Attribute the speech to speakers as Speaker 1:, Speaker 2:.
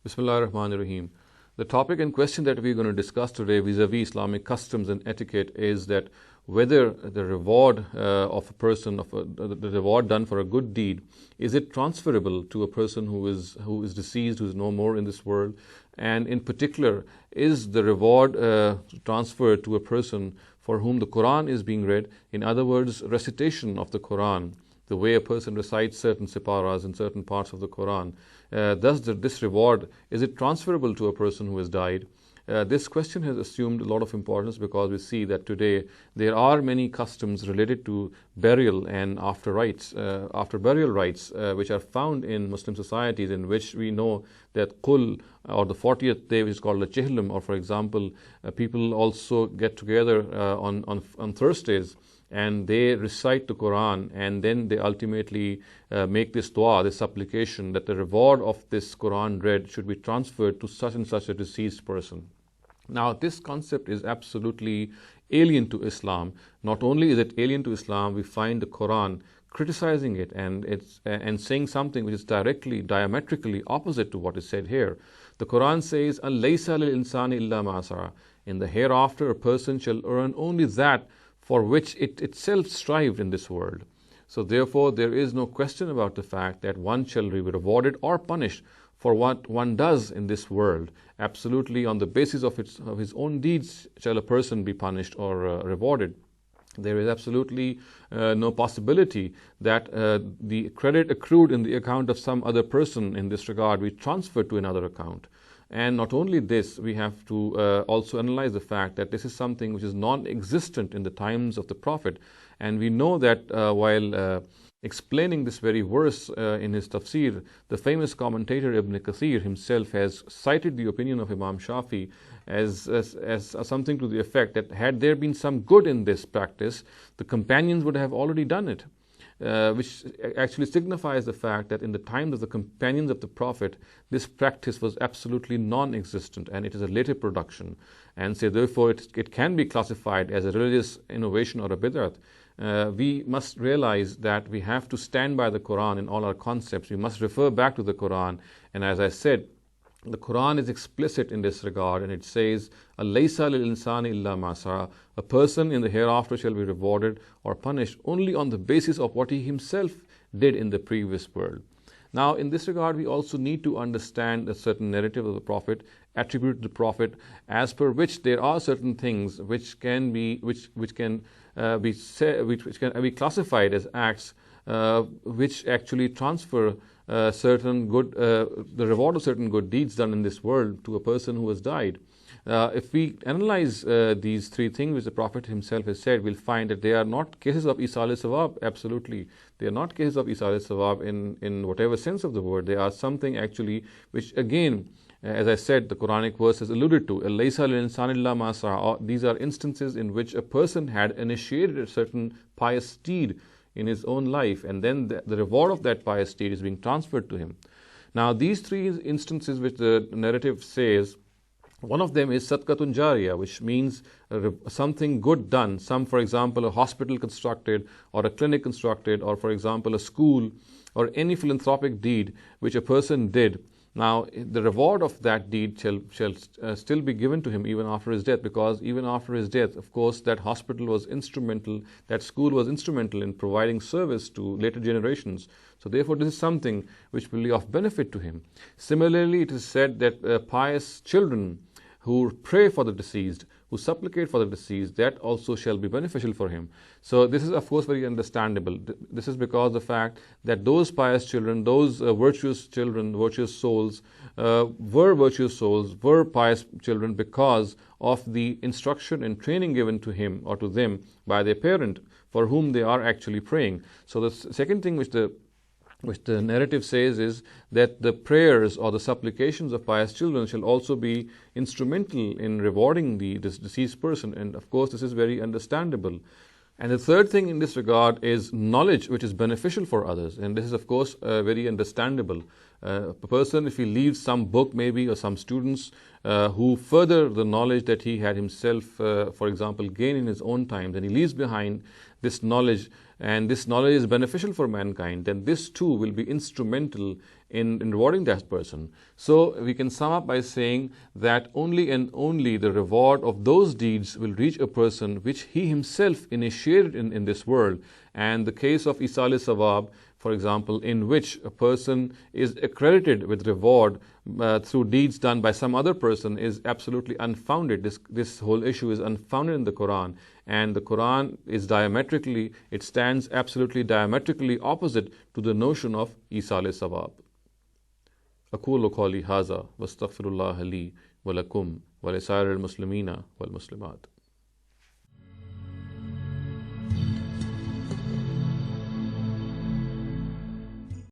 Speaker 1: Bismillah ar-Rahman ar-Rahim. The topic and question that we're going to discuss today vis-a-vis Islamic customs and etiquette is that whether the reward of a person, the reward done for a good deed, is it transferable to a person who is deceased, who is no more in this world? And in particular, is the reward transferred to a person for whom the Quran is being read? In other words, recitation of the Quran, the way a person recites certain siparas in certain parts of the Quran. Thus, this reward, is it transferable to a person who has died? This question has assumed a lot of importance because we see that today there are many customs related to burial and after burial rites, which are found in Muslim societies, in which we know that Qul, or the 40th day, which is called the Chihlum, or for example, people also get together on Thursdays, and they recite the Quran, and then they ultimately make this dua, this supplication, that the reward of this Quran read should be transferred to such and such a deceased person. Now, this concept is absolutely alien to Islam. Not only is it alien to Islam, we find the Quran criticizing it and saying something which is diametrically opposite to what is said here. The Quran says, "Alaysa lil insani illa ma sa'a." In the hereafter, a person shall earn only that for which it itself strived in this world. So therefore, there is no question about the fact that one shall be rewarded or punished for what one does in this world. Absolutely, on the basis of his own deeds shall a person be punished or rewarded. There is absolutely no possibility that the credit accrued in the account of some other person in this regard be transferred to another account. And not only this, we have to also analyze the fact that this is something which is non-existent in the times of the Prophet. And we know that while explaining this very verse in his tafsir, the famous commentator Ibn Kathir himself has cited the opinion of Imam Shafi as something to the effect that had there been some good in this practice, the companions would have already done it. Which actually signifies the fact that in the times of the companions of the Prophet, this practice was absolutely non-existent, and it is a later production. And so therefore it can be classified as a religious innovation or a bid'at. We must realize that we have to stand by the Quran in all our concepts. We must refer back to the Quran. And as I said, the Quran is explicit in this regard, and it says, "Alaysa lil insani illa ma sa'a." A person in the hereafter shall be rewarded or punished only on the basis of what he himself did in the previous world. Now, in this regard, we also need to understand a certain narrative of the Prophet, attributed to the Prophet, as per which there are certain things which can be classified as acts which actually transfer the reward of certain good deeds done in this world to a person who has died. If we analyze these three things which the Prophet himself has said, we'll find that they are not cases of Esaal Sawab. Absolutely, they are not cases of Esaal Sawab in whatever sense of the word. They are something actually which, again, as I said, the Quranic verse has alluded to. "Alaysa lil insani illa ma sa'a." These are instances in which a person had initiated a certain pious deed in his own life, and then the reward of that pious deed is being transferred to him. Now, these three instances which the narrative says, one of them is Sadqatun Jariyah, which means something good done. For example, a hospital constructed, or a clinic constructed, or for example, a school, or any philanthropic deed which a person did. Now, the reward of that deed shall still be given to him even after his death, because even after his death, of course, that hospital was instrumental, that school was instrumental in providing service to later generations. So therefore, this is something which will be of benefit to him. Similarly, it is said that pious children who pray for the deceased, who supplicate for the deceased, that also shall be beneficial for him. So this is, of course, very understandable. This is because the fact that those pious children, those virtuous children, virtuous souls, were pious children because of the instruction and training given to him or to them by their parent, for whom they are actually praying. So the second thing which the narrative says is that the prayers or the supplications of pious children shall also be instrumental in rewarding this deceased person. And of course, this is very understandable. And the third thing in this regard is knowledge which is beneficial for others. And this is, of course, very understandable. A person, if he leaves some book maybe, or some students who further the knowledge that he had himself, for example, gained in his own times, and he leaves behind this knowledge, and this knowledge is beneficial for mankind, then this too will be instrumental in rewarding that person. So we can sum up by saying that only and only the reward of those deeds will reach a person which he himself initiated in this world. And the case of Esaal Sawab, for example, in which a person is accredited with reward through deeds done by some other person, is absolutely unfounded. This whole issue is unfounded in the Quran, and the Quran is it stands absolutely diametrically opposite to the notion of Esaal Sawab. أقول قولي هذا واستغفر الله لي ولكم ولسائر المسلمين والمسلمات.